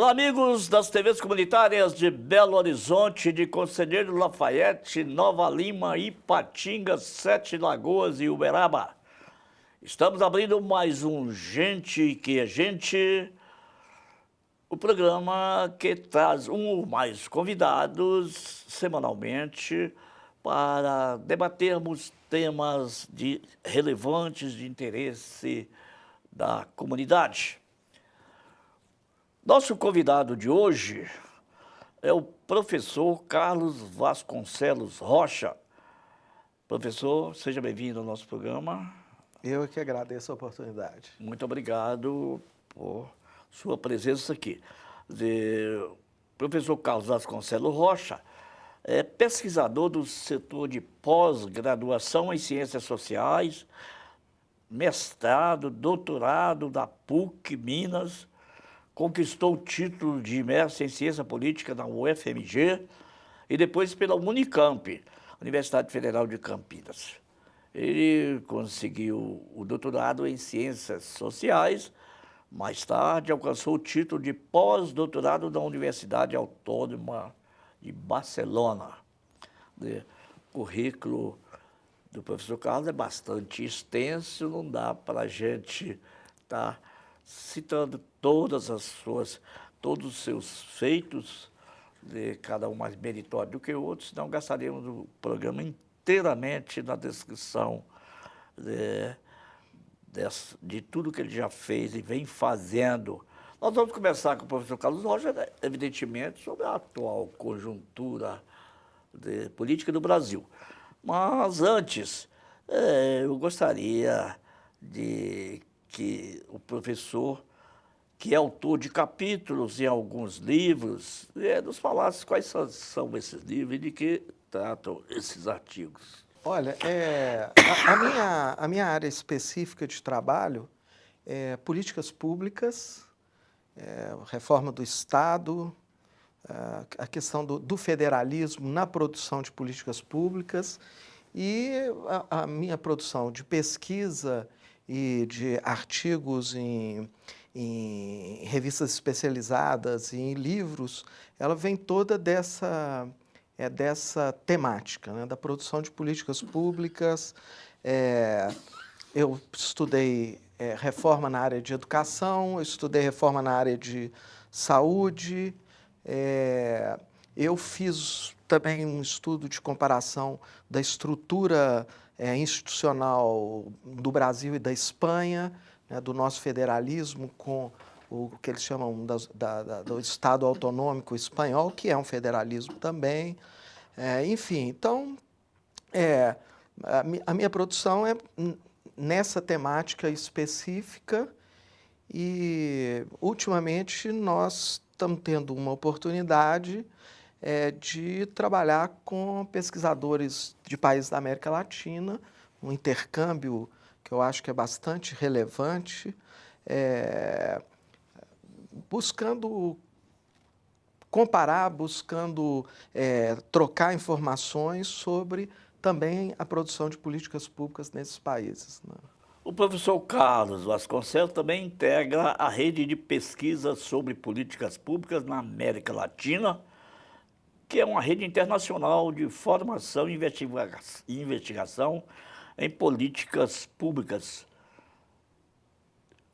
Olá, amigos das TVs comunitárias de Belo Horizonte, de Conselheiro Lafayette, Nova Lima, Ipatinga, Sete Lagoas e Uberaba. Estamos abrindo mais um Gente que é Gente, o programa que traz um ou mais convidados semanalmente para debatermos temas relevantes de interesse da comunidade. Nosso convidado de hoje é o professor Carlos Vasconcelos Rocha. Professor, seja bem-vindo ao nosso programa. Eu que agradeço a oportunidade. Muito obrigado por sua presença aqui. O professor Carlos Vasconcelos Rocha é pesquisador do setor de pós-graduação em Ciências Sociais, mestrado, doutorado da PUC Minas, conquistou o título de mestre em Ciência Política na UFMG e depois pela Unicamp, Universidade Federal de Campinas. Ele conseguiu o doutorado em Ciências Sociais, mais tarde alcançou o título de pós-doutorado da Universidade Autônoma de Barcelona. O currículo do professor Carlos é bastante extenso, não dá para a gente estar citando todos os seus feitos, cada um mais meritório do que o outro, senão gastaríamos o programa inteiramente na descrição de tudo que ele já fez e vem fazendo. Nós vamos começar com o professor Carlos Rocha, evidentemente, sobre a atual conjuntura política do Brasil. Mas antes, eu gostaria de que o professor, que é autor de capítulos em alguns livros, nos falasse quais são esses livros e de que tratam esses artigos. Olha, a minha área específica de trabalho é políticas públicas, reforma do Estado, a questão do federalismo na produção de políticas públicas e a minha produção de pesquisa e de artigos em revistas especializadas e em livros, ela vem toda dessa temática, né, da produção de políticas públicas. Eu estudei reforma na área de educação, eu estudei reforma na área de saúde, eu fiz também um estudo de comparação da estrutura institucional do Brasil e da Espanha, né, do nosso federalismo com o que eles chamam do Estado Autonômico Espanhol, que é um federalismo também. Enfim, então, a minha produção é nessa temática específica e, ultimamente, nós estamos tendo uma oportunidade de trabalhar com pesquisadores de países da América Latina, um intercâmbio que eu acho que é bastante relevante, buscando comparar, buscando trocar informações sobre também a produção de políticas públicas nesses países, né? O professor Carlos Vasconcelos também integra a rede de pesquisa sobre políticas públicas na América Latina, que é uma rede internacional de formação e investigação em políticas públicas.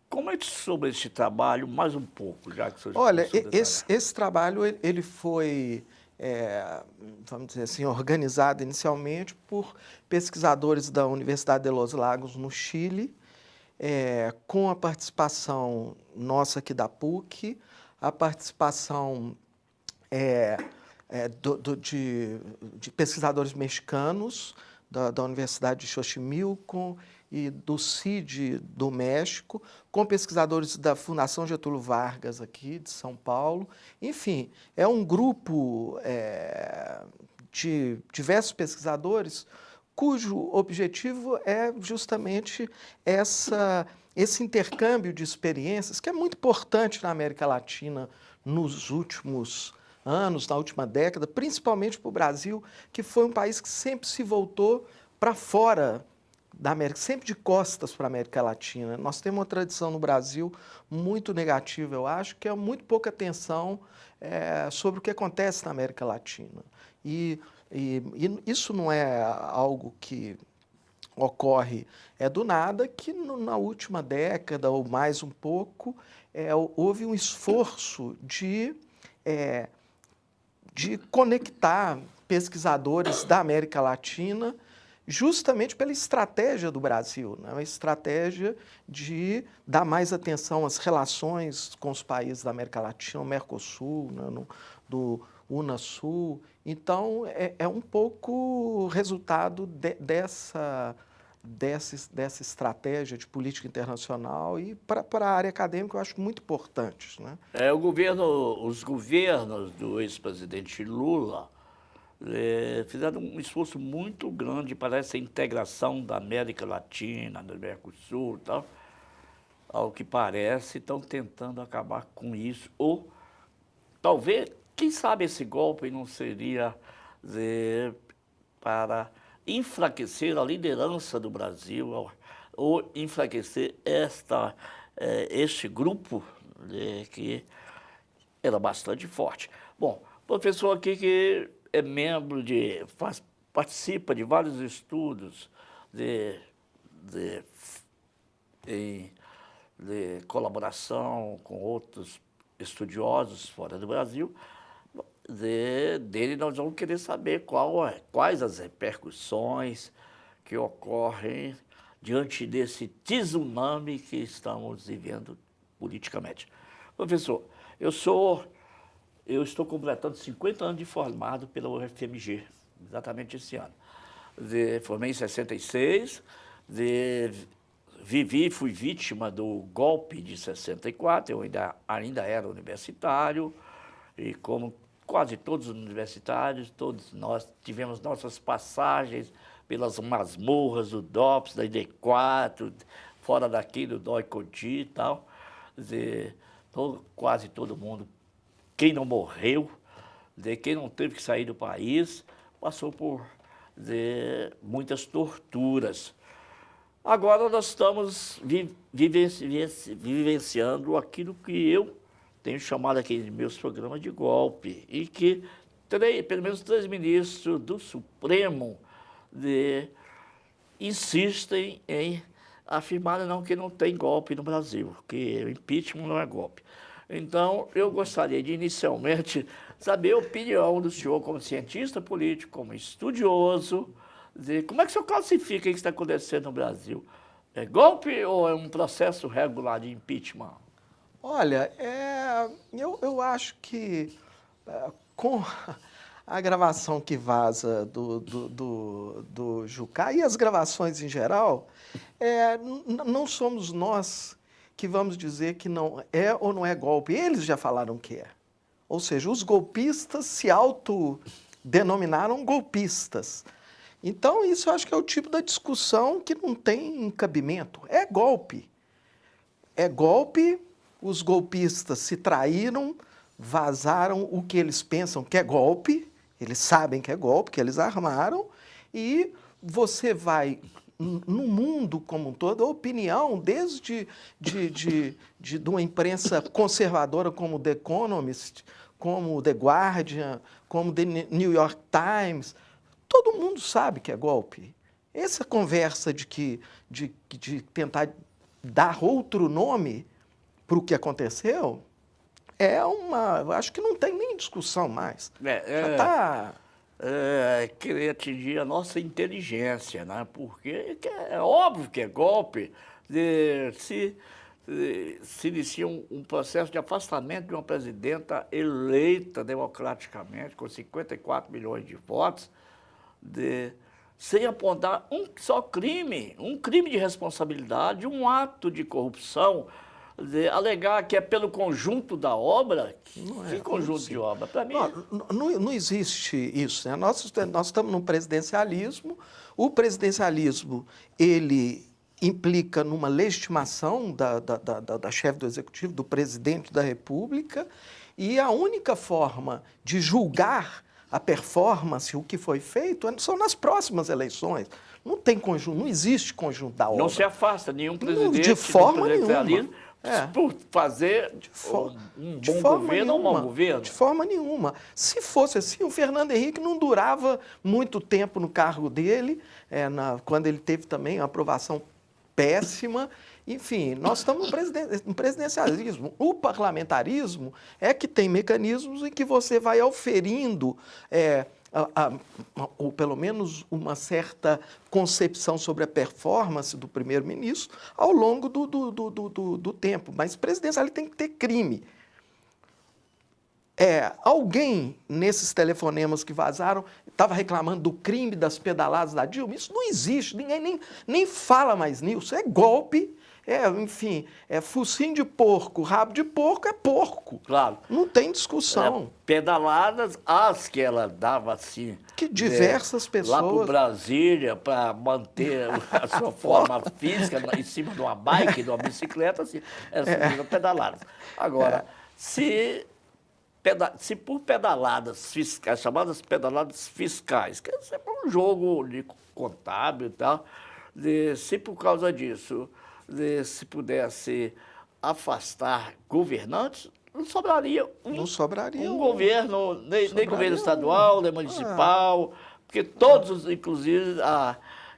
Comente sobre esse trabalho mais um pouco, já que o senhor... Olha, esse trabalho ele foi, vamos dizer assim, organizado inicialmente por pesquisadores da Universidade de Los Lagos, no Chile, com a participação nossa aqui da PUC, a participação de pesquisadores mexicanos da Universidade de Xochimilco e do CID do México, com pesquisadores da Fundação Getúlio Vargas aqui de São Paulo. Enfim, é um grupo de diversos pesquisadores cujo objetivo é justamente esse intercâmbio de experiências, que é muito importante na América Latina nos últimos anos, na última década, principalmente para o Brasil, que foi um país que sempre se voltou para fora da América, sempre de costas para a América Latina. Nós temos uma tradição no Brasil muito negativa, eu acho, que é muito pouca atenção sobre o que acontece na América Latina. E isso não é algo que ocorre do nada, que na última década ou mais um pouco, houve um esforço de conectar pesquisadores da América Latina justamente pela estratégia do Brasil, né? Uma estratégia de dar mais atenção às relações com os países da América Latina, o Mercosul, né? Do Unasul. Então, é um pouco resultado dessa estratégia de política internacional e para a área acadêmica eu acho muito importantes, né? Os governos do ex-presidente Lula fizeram um esforço muito grande para essa integração da América Latina, do Mercosul e tal. Ao que parece, estão tentando acabar com isso. Ou, talvez, quem sabe esse golpe não seria para enfraquecer a liderança do Brasil, ou enfraquecer este grupo que era bastante forte. Bom, professor aqui que é membro participa de vários estudos de colaboração com outros estudiosos fora do Brasil. Dele nós vamos querer saber quais as repercussões que ocorrem diante desse tsunami que estamos vivendo politicamente. Professor, eu estou completando 50 anos de formado pela UFMG, exatamente esse ano. Formei em 66, fui vítima do golpe de 64, eu ainda era universitário, e como quase todos os universitários, todos nós tivemos nossas passagens pelas masmorras do DOPS, da ID4, fora daqui do DOI-CODI e tal. Quase todo mundo, quem não morreu, quem não teve que sair do país, passou por muitas torturas. Agora nós estamos vivenciando aquilo que eu tenho chamado aqui em meus programas de golpe, e que pelo menos 3 ministros do Supremo insistem em afirmar que não tem golpe no Brasil, que o impeachment não é golpe. Então, eu gostaria de, inicialmente, saber a opinião do senhor como cientista político, como estudioso, como é que o senhor classifica o que está acontecendo no Brasil? É golpe ou é um processo regular de impeachment? Olha, eu acho que com a gravação que vaza do Jucá e as gravações em geral, não somos nós que vamos dizer que não é ou não é golpe. Eles já falaram que é. Ou seja, os golpistas se autodenominaram golpistas. Então, isso eu acho que é o tipo da discussão que não tem cabimento. É golpe. É golpe, os golpistas se traíram, vazaram o que eles pensam que é golpe, eles sabem que é golpe, que eles armaram, e você vai no mundo como um todo, a opinião, desde de uma imprensa conservadora como The Economist, como The Guardian, como The New York Times, todo mundo sabe que é golpe. Essa conversa de tentar dar outro nome para o que aconteceu eu acho que não tem nem discussão mais. Já está... querer atingir a nossa inteligência, né? Porque é óbvio que é golpe. Se inicia um processo de afastamento de uma presidenta eleita democraticamente, com 54 milhões de votos, sem apontar um só crime, um crime de responsabilidade, um ato de corrupção, alegar que é pelo conjunto da obra. Que conjunto de obra? Para mim... Não existe isso, né? Nós estamos num presidencialismo. O presidencialismo, ele implica numa legitimação da chefe do Executivo, do presidente da República, e a única forma de julgar a performance, o que foi feito, são nas próximas eleições. Não tem conjunto, não existe conjunto da obra. Não se afasta nenhum presidente, de forma nenhum nenhuma. por fazer um bom governo ou um mau governo. De forma nenhuma. Se fosse assim, o Fernando Henrique não durava muito tempo no cargo dele, quando ele teve também uma aprovação péssima. Enfim, nós estamos no presidencialismo. O parlamentarismo é que tem mecanismos em que você vai auferindo ou pelo menos uma certa concepção sobre a performance do primeiro-ministro ao longo do tempo. Mas presidencial tem que ter crime. Alguém, nesses telefonemas que vazaram, estava reclamando do crime das pedaladas da Dilma. Isso não existe, ninguém nem fala mais nisso. É golpe, enfim, focinho de porco, rabo de porco é porco. Claro. Não tem discussão. Pedaladas, as que ela dava assim. Que diversas pessoas. Lá para Brasília, para manter a sua forma física, em cima de uma bike, de uma bicicleta, assim, essas pedaladas. Agora, se por pedaladas fiscais, chamadas pedaladas fiscais, que é sempre um jogo de contábil e tal, se por causa disso se pudesse afastar governantes, não sobraria um governo, nem governo estadual, nem municipal, porque todos, inclusive,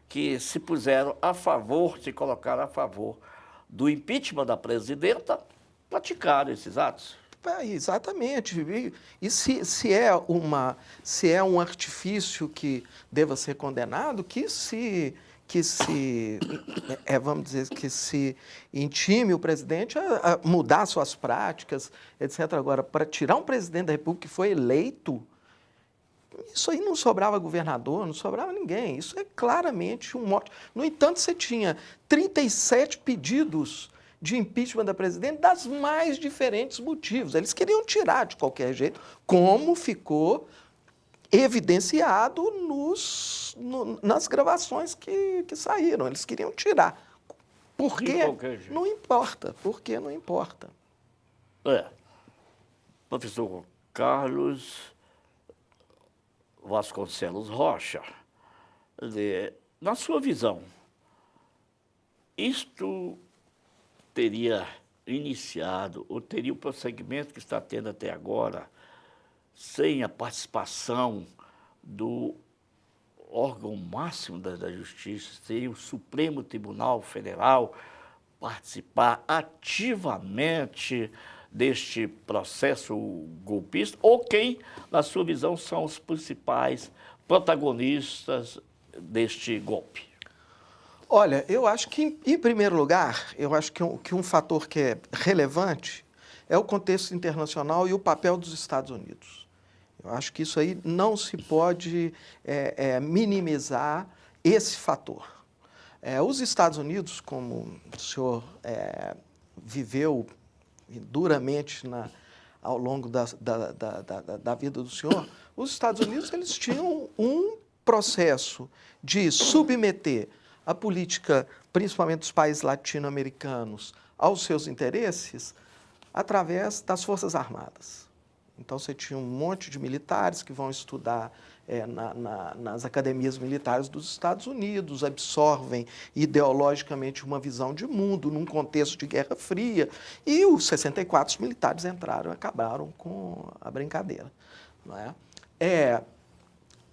que se puseram a favor, se colocaram a favor do impeachment da presidenta, praticaram esses atos. Exatamente. E se é um artifício que deva ser condenado, vamos dizer, que se intime o presidente a mudar suas práticas, etc. Agora, para tirar um presidente da República que foi eleito, isso aí não sobrava governador, não sobrava ninguém. Isso é claramente um mote. No entanto, você tinha 37 pedidos de impeachment da presidente das mais diferentes motivos. Eles queriam tirar de qualquer jeito, como ficou evidenciado nas gravações que saíram. Eles queriam tirar. Por quê? Não importa. Por que não importa? Professor Carlos Vasconcelos Rocha, na sua visão, isto teria iniciado ou teria o prosseguimento que está tendo até agora sem a participação do órgão máximo da Justiça, seria o Supremo Tribunal Federal participar ativamente deste processo golpista? Ou quem, na sua visão, são os principais protagonistas deste golpe? Olha, eu acho que, em primeiro lugar, eu acho que um fator que é relevante é o contexto internacional e o papel dos Estados Unidos. Eu acho que isso aí não se pode minimizar esse fator. Os Estados Unidos, como o senhor viveu duramente ao longo da vida do senhor, os Estados Unidos eles tinham um processo de submeter a política, principalmente dos países latino-americanos, aos seus interesses através das Forças Armadas. Então, você tinha um monte de militares que vão estudar nas academias militares dos Estados Unidos, absorvem ideologicamente uma visão de mundo num contexto de Guerra Fria, e os 64 os militares entraram e acabaram com a brincadeira. Não é?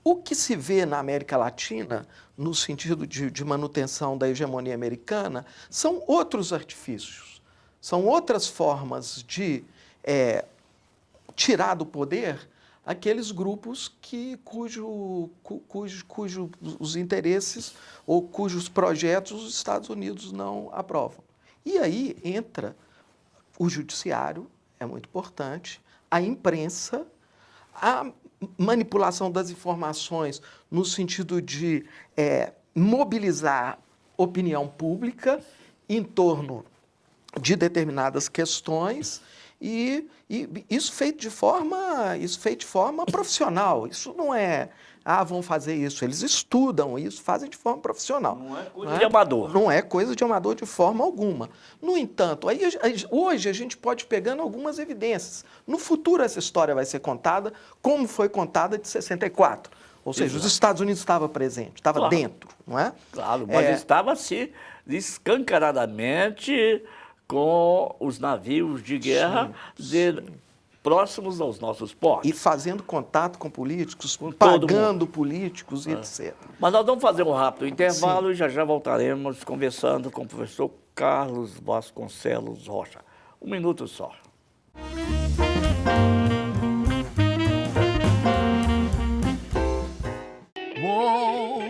O que se vê na América Latina, no sentido de manutenção da hegemonia americana, são outros artifícios, são outras formas de tirar do poder aqueles grupos cujos os interesses ou cujos projetos os Estados Unidos não aprovam. E aí entra o judiciário, é muito importante, a imprensa, a manipulação das informações no sentido de mobilizar opinião pública em torno de determinadas questões e isso feito de forma profissional. Isso não é, vão fazer isso. Eles estudam isso, fazem de forma profissional. Não é coisa de amador. Não é coisa de amador de forma alguma. No entanto, hoje a gente pode ir pegando algumas evidências. No futuro essa história vai ser contada como foi contada de 64. Ou seja, os Estados Unidos estavam presentes, estava dentro, não é? Claro, mas estava assim, escancaradamente com os navios de guerra próximos aos nossos portos. E fazendo contato com políticos, Com todo pagando políticos e etc. Mas nós vamos fazer um rápido intervalo e já voltaremos conversando com o professor Carlos Vasconcelos Rocha. Um minuto só. Uou,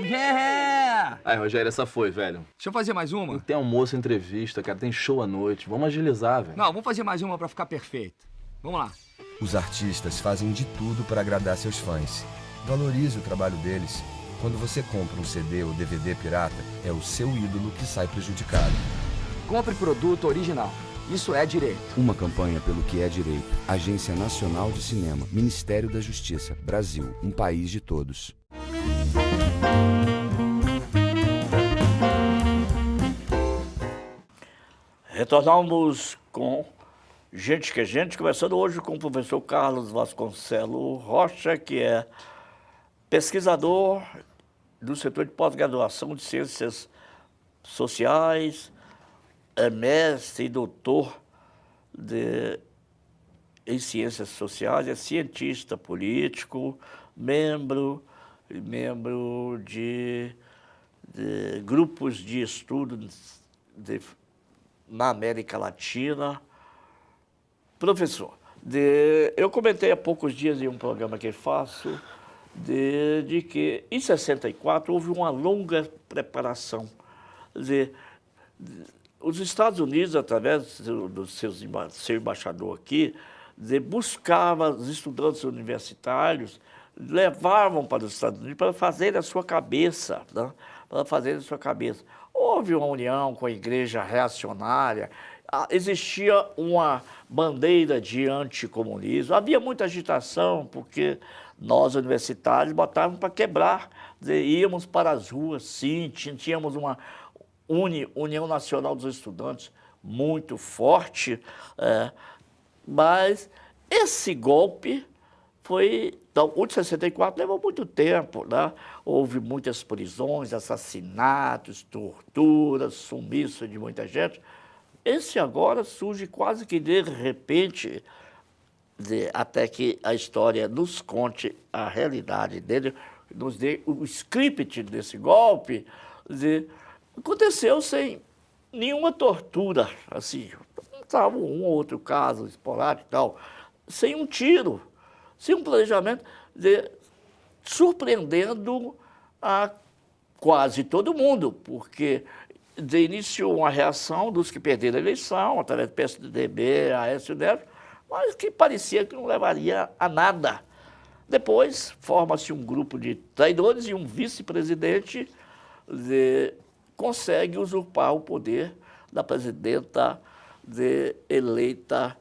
yeah! Aí, Rogério, essa foi, velho. Deixa eu fazer mais uma? Tem almoço, entrevista, cara, tem show à noite. Vamos agilizar, velho. Não, vamos fazer mais uma pra ficar perfeito. Vamos lá. Os artistas fazem de tudo para agradar seus fãs. Valorize o trabalho deles. Quando você compra um CD ou DVD pirata, é o seu ídolo que sai prejudicado. Compre produto original. Isso é direito. Uma campanha pelo que é direito. Agência Nacional de Cinema. Ministério da Justiça. Brasil. Um país de todos. Retornamos com Gente que é Gente, conversando hoje com o professor Carlos Vasconcelos Rocha, que é pesquisador do setor de pós-graduação de Ciências Sociais, é mestre e doutor em Ciências Sociais, é cientista político, membro de grupos de estudo na América Latina. Professor, eu comentei há poucos dias em um programa que faço de que em 64 houve uma longa preparação. Quer dizer, os Estados Unidos, através do seu embaixador aqui, buscavam os estudantes universitários, levavam para os Estados Unidos para fazerem a sua cabeça, né? Para fazerem a sua cabeça. Houve uma união com a igreja reacionária, existia uma bandeira de anticomunismo, havia muita agitação, porque nós, universitários, botávamos para quebrar, íamos para as ruas, sim, tínhamos uma União Nacional dos Estudantes muito forte, mas esse golpe foi... Então, o de 64 levou muito tempo, né? Houve muitas prisões, assassinatos, torturas, sumiço de muita gente. Esse agora surge quase que de repente, até que a história nos conte a realidade dele, nos dê o script desse golpe, aconteceu sem nenhuma tortura, assim, estava um ou outro caso esporádico e tal, sem um tiro, sem um planejamento, surpreendendo a quase todo mundo, porque iniciou uma reação dos que perderam a eleição, através do PSDB, Aécio Neves, mas que parecia que não levaria a nada. Depois, forma-se um grupo de traidores e um vice-presidente consegue usurpar o poder da presidenta eleita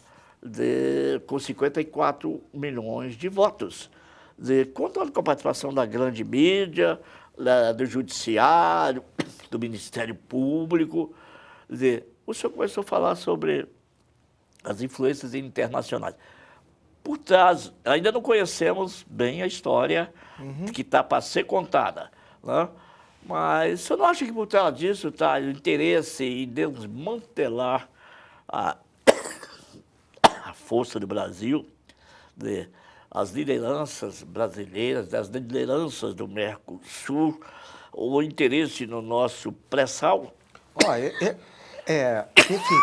com 54 milhões de votos. Contando com a participação da grande mídia, do judiciário, do Ministério Público. O senhor começou a falar sobre as influências internacionais. Por trás, ainda não conhecemos bem a história que está para ser contada, né? Mas o senhor não acha que por trás disso está o interesse em desmantelar a força do Brasil, as lideranças brasileiras, das lideranças do Mercosul, o interesse no nosso pré-sal? Enfim,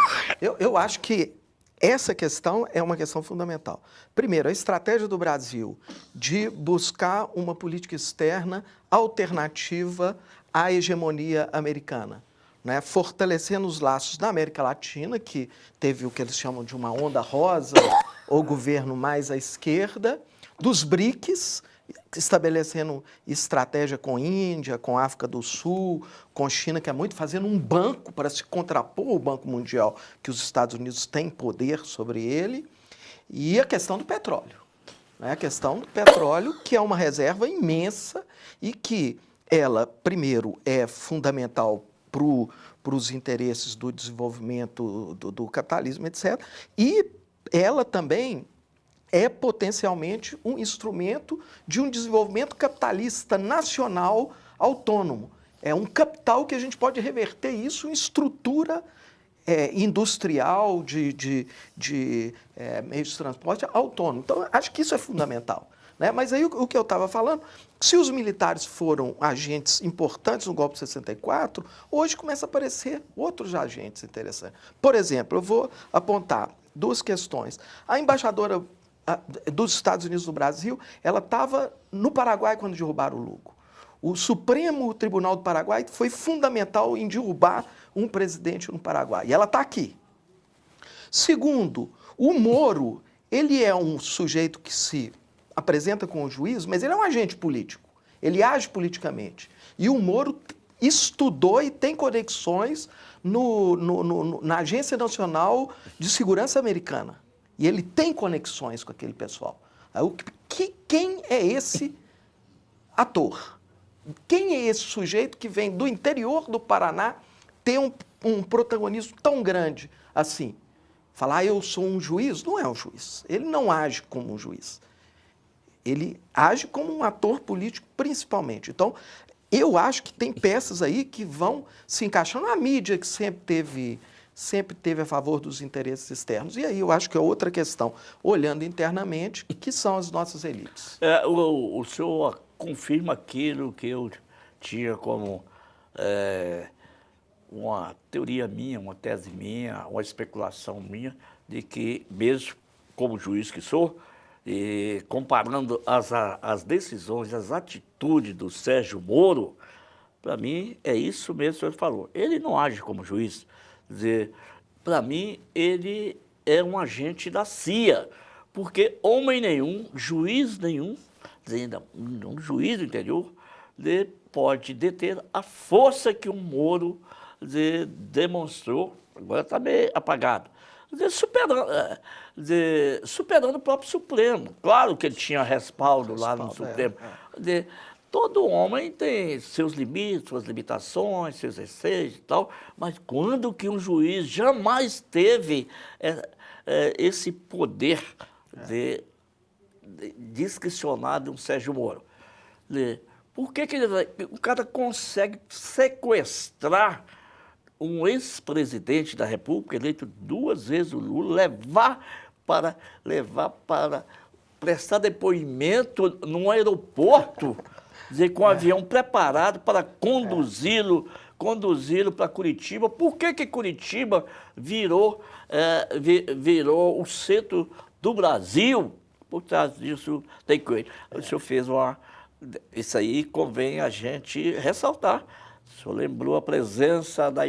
eu acho que essa questão é uma questão fundamental. Primeiro, a estratégia do Brasil de buscar uma política externa alternativa à hegemonia americana, né? Fortalecendo os laços da América Latina, que teve o que eles chamam de uma onda rosa, ou governo mais à esquerda, dos BRICS, estabelecendo estratégia com Índia, com África do Sul, com China, que é muito, fazendo um banco para se contrapor ao Banco Mundial, que os Estados Unidos têm poder sobre ele, e a questão do petróleo. Né? A questão do petróleo, que é uma reserva imensa e que ela, primeiro, é fundamental para os interesses do desenvolvimento do capitalismo, etc., e ela também é potencialmente um instrumento de um desenvolvimento capitalista nacional autônomo. É um capital que a gente pode reverter isso em estrutura industrial, de meios de transporte autônomo. Então, acho que isso é fundamental. Né? Mas aí o que eu estava falando, se os militares foram agentes importantes no golpe de 64, hoje começa a aparecer outros agentes interessantes. Por exemplo, eu vou apontar duas questões. A embaixadora dos Estados Unidos no Brasil, ela estava no Paraguai quando derrubaram o Lugo. O Supremo Tribunal do Paraguai foi fundamental em derrubar um presidente no Paraguai. E ela está aqui. Segundo, o Moro, ele é um sujeito que se apresenta com o juízo, mas ele é um agente político. Ele age politicamente. E o Moro estudou e tem conexões na Agência Nacional de Segurança Americana. E ele tem conexões com aquele pessoal. Quem é esse ator? Quem é esse sujeito que vem do interior do Paraná ter um protagonismo tão grande assim? Falar, eu sou um juiz? Não é um juiz. Ele não age como um juiz. Ele age como um ator político, principalmente. Então, eu acho que tem peças aí que vão se encaixando na mídia, que sempre teve a favor dos interesses externos. E aí eu acho que é outra questão, olhando internamente, que são as nossas elites. O senhor confirma aquilo que eu tinha como uma teoria minha, uma tese minha, uma especulação minha, de que, mesmo como juiz que sou, e comparando as decisões, as atitudes do Sérgio Moro, para mim é isso mesmo que o senhor falou. Ele não age como juiz. Quer dizer, para mim, ele é um agente da CIA, porque homem nenhum, juiz nenhum, um juiz do interior, pode deter a força que o Moro demonstrou, agora está meio apagado, superando o próprio Supremo. Claro que ele tinha respaldo lá no Supremo. Todo homem tem seus limites, suas limitações, seus receios e tal, mas quando que um juiz jamais teve esse poder discricionário de um Sérgio Moro? Por que o cara consegue sequestrar um ex-presidente da República, eleito 2 vezes o Lula, levar para prestar depoimento num aeroporto, com um avião preparado para conduzi-lo para Curitiba? Por que Curitiba virou o centro do Brasil? Por trás disso tem coisa. O senhor fez isso aí convém a gente ressaltar. O senhor lembrou a presença da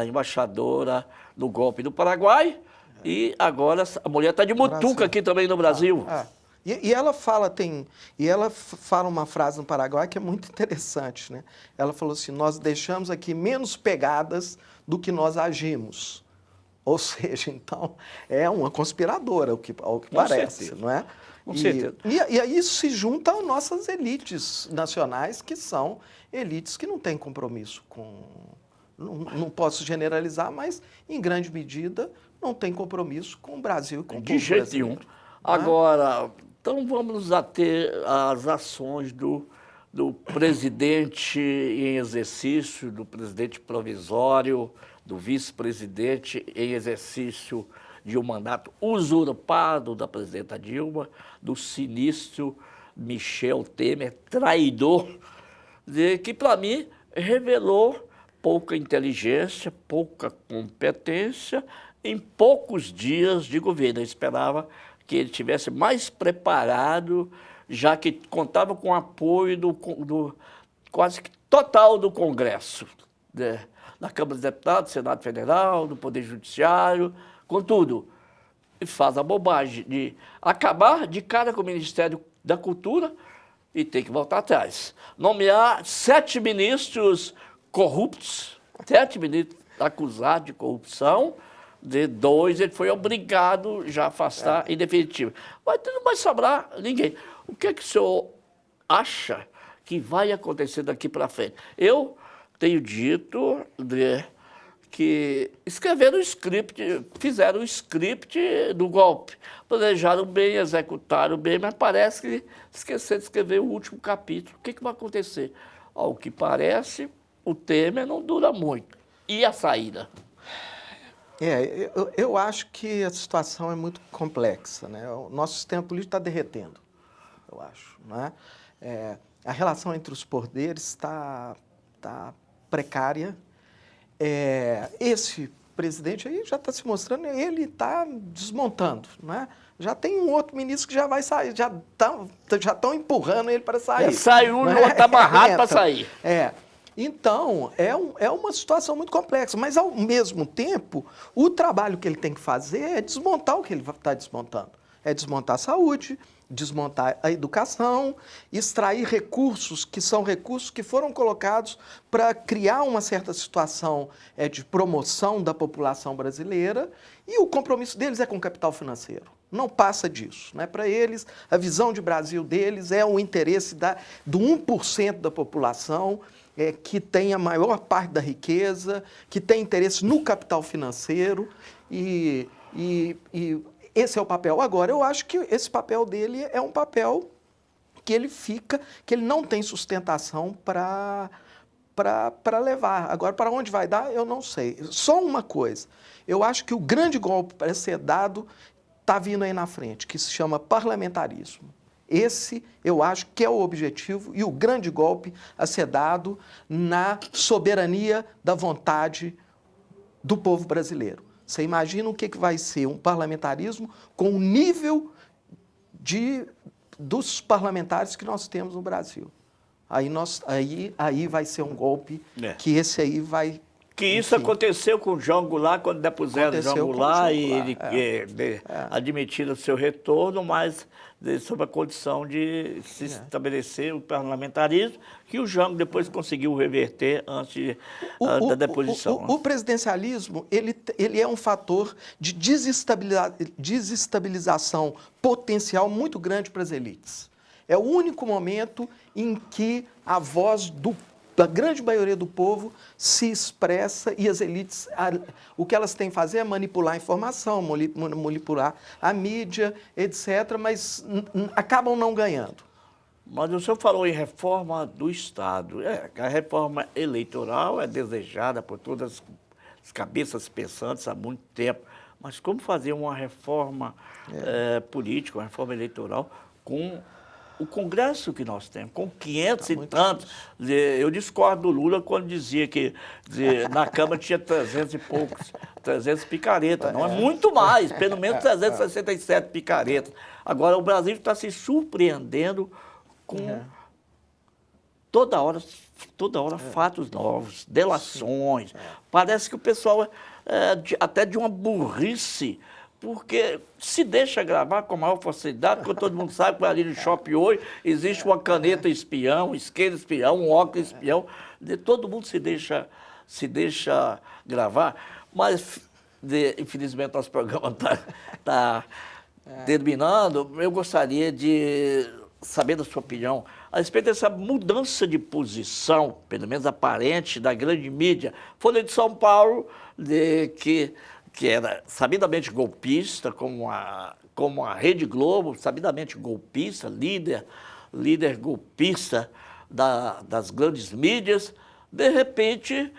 embaixadora no golpe do Paraguai e agora a mulher está de mutuca aqui também no Brasil. E ela fala uma frase no Paraguai que é muito interessante, né? Ela falou assim: nós deixamos aqui menos pegadas do que nós agimos. Ou seja, então, é uma conspiradora, ao que parece, certeza. Não é? Com certeza. E aí isso se junta às nossas elites nacionais, que são elites que não têm compromisso com... Não posso generalizar, mas, em grande medida, não têm compromisso com o Brasil e com o povo de jeito brasileiro. nenhum. Agora, então vamos nos ater às ações do presidente em exercício, do presidente provisório, do vice-presidente em exercício de um mandato usurpado da presidenta Dilma, do sinistro Michel Temer, traidor, que, para mim, revelou pouca inteligência, pouca competência em poucos dias de governo. Eu esperava que ele estivesse mais preparado, já que contava com o apoio do quase que total do Congresso, da Câmara dos Deputados, do Senado Federal, do Poder Judiciário, com tudo. E faz a bobagem de acabar de cara com o Ministério da Cultura e tem que voltar atrás. Nomear 7 ministros corruptos, 7 ministros acusados de corrupção, de 2 ele foi obrigado já a afastar em definitivo. Mas não vai sobrar ninguém. O que é que o senhor acha que vai acontecer daqui para frente? Eu tenho dito que escreveram o script, fizeram o script do golpe. Planejaram bem, executaram bem, mas parece que esqueceram de escrever o último capítulo. O que vai acontecer? Ao que parece, o Temer não dura muito. E a saída? Eu acho que a situação é muito complexa, né? O nosso sistema político está derretendo, eu acho, né? A relação entre os poderes está precária. Esse presidente aí já está se mostrando, ele está desmontando, né? Já tem um outro ministro que já vai sair, já estão empurrando ele para sair. Saiu, né? o outro está amarrado para sair. Então, é uma situação muito complexa, mas ao mesmo tempo, o trabalho que ele tem que fazer é desmontar o que ele está desmontando. É desmontar a saúde, desmontar a educação, extrair recursos que foram colocados para criar uma certa situação de promoção da população brasileira, e o compromisso deles é com o capital financeiro. Não passa disso, né? Para eles, a visão de Brasil deles é o interesse do 1% da população, que tem a maior parte da riqueza, que tem interesse no capital financeiro, e esse é o papel. Agora, eu acho que esse papel dele é um papel que ele não tem sustentação para levar. Agora, para onde vai dar, eu não sei. Só uma coisa, eu acho que o grande golpe para ser dado está vindo aí na frente, que se chama parlamentarismo. Esse, eu acho que é o objetivo e o grande golpe a ser dado na soberania da vontade do povo brasileiro. Você imagina o que vai ser um parlamentarismo com o nível dos parlamentares que nós temos no Brasil. Aí vai ser um golpe que esse aí vai... Que isso aconteceu com o João Goulart, quando depuseram o João Goulart e ele admitiram o seu retorno, mas sob a condição de se estabelecer o parlamentarismo, que o Jango depois conseguiu reverter antes da deposição. O presidencialismo ele é um fator de desestabilização potencial muito grande para as elites. É o único momento em que a voz da grande maioria do povo se expressa e as elites, o que elas têm que fazer é manipular a informação, manipular a mídia, etc., mas acabam não ganhando. Mas o senhor falou em reforma do Estado. A reforma eleitoral é desejada por todas as cabeças pensantes há muito tempo, mas como fazer uma reforma política, uma reforma eleitoral com o Congresso que nós temos, com 500 e tantos. Eu discordo do Lula quando dizia que na Câmara tinha 300 e poucos, 300 picaretas. Não, é muito mais, pelo menos 367 picaretas. Agora, o Brasil está se surpreendendo com toda hora fatos novos, delações. Parece que o pessoal até de uma burrice, porque se deixa gravar com a maior facilidade, porque todo mundo sabe que ali no shopping hoje existe uma caneta espião, um isqueiro espião, um óculos espião, todo mundo se deixa gravar, mas infelizmente nosso programa está terminando. Eu gostaria de saber da sua opinião a respeito dessa mudança de posição, pelo menos aparente, da grande mídia. Folha de São Paulo, que era sabidamente golpista, como a Rede Globo, sabidamente golpista, líder golpista das grandes mídias, de repente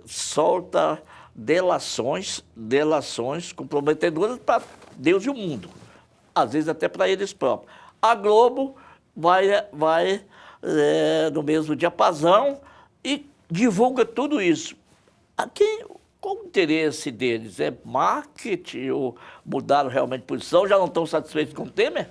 solta delações comprometedoras para Deus e o mundo, às vezes até para eles próprios. A Globo vai no mesmo diapasão e divulga tudo isso. Qual o interesse deles? É marketing ou mudaram realmente de posição? Já não estão satisfeitos com o Temer?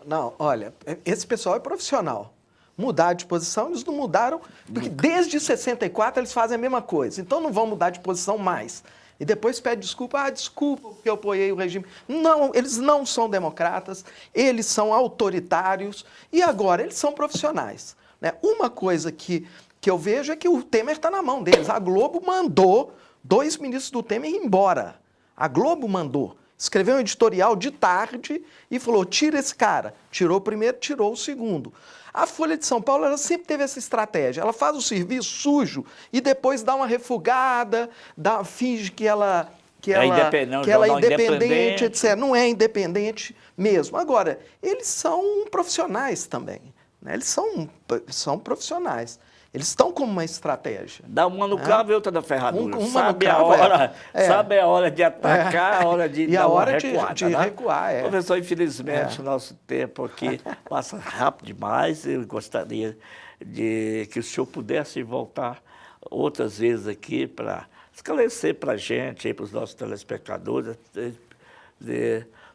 Não, olha, esse pessoal é profissional. Mudar de posição, eles não mudaram, porque desde 64 eles fazem a mesma coisa. Então não vão mudar de posição mais. E depois pede desculpa, desculpa porque eu apoiei o regime. Não, eles não são democratas, eles são autoritários e agora eles são profissionais. Né? Uma coisa que eu vejo é que o Temer está na mão deles. A Globo mandou 2 ministros do Temer embora. A Globo mandou. Escreveu um editorial de tarde e falou, tira esse cara. Tirou o primeiro, tirou o segundo. A Folha de São Paulo, ela sempre teve essa estratégia. Ela faz o serviço sujo e depois dá uma refugada, finge que ela é independente, etc. Não é independente mesmo. Agora, eles são profissionais também. Né? Eles são profissionais. Eles estão como uma estratégia. Dá uma no cravo e outra na ferradura. Sabe a hora de atacar, a hora de e dar a hora uma recuada, de né? recuar. Professor, infelizmente, o nosso tempo aqui passa rápido demais. Eu gostaria de que o senhor pudesse voltar outras vezes aqui para esclarecer para a gente, para os nossos telespectadores,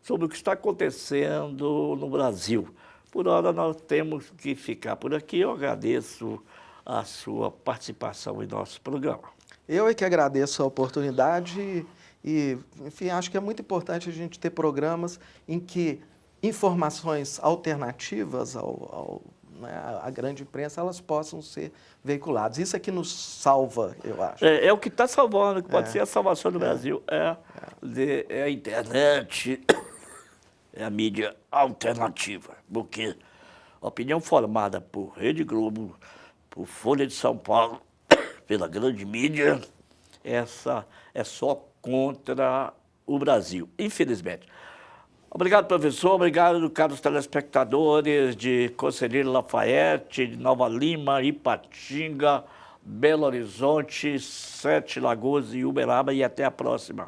sobre o que está acontecendo no Brasil. Por hora, nós temos que ficar por aqui. Eu agradeço a sua participação em nosso programa. Eu é que agradeço a oportunidade e, enfim, acho que é muito importante a gente ter programas em que informações alternativas à grande imprensa, elas possam ser veiculadas. Isso é que nos salva, eu acho. É o que está salvando, que pode ser a salvação do Brasil. É a internet, é a mídia alternativa, porque a opinião formada por Rede Globo, por Folha de São Paulo, pela grande mídia, essa é só contra o Brasil, infelizmente. Obrigado, professor. Obrigado, caros telespectadores de Conselheiro Lafayette, de Nova Lima, Ipatinga, Belo Horizonte, Sete Lagoas e Uberaba. E até a próxima.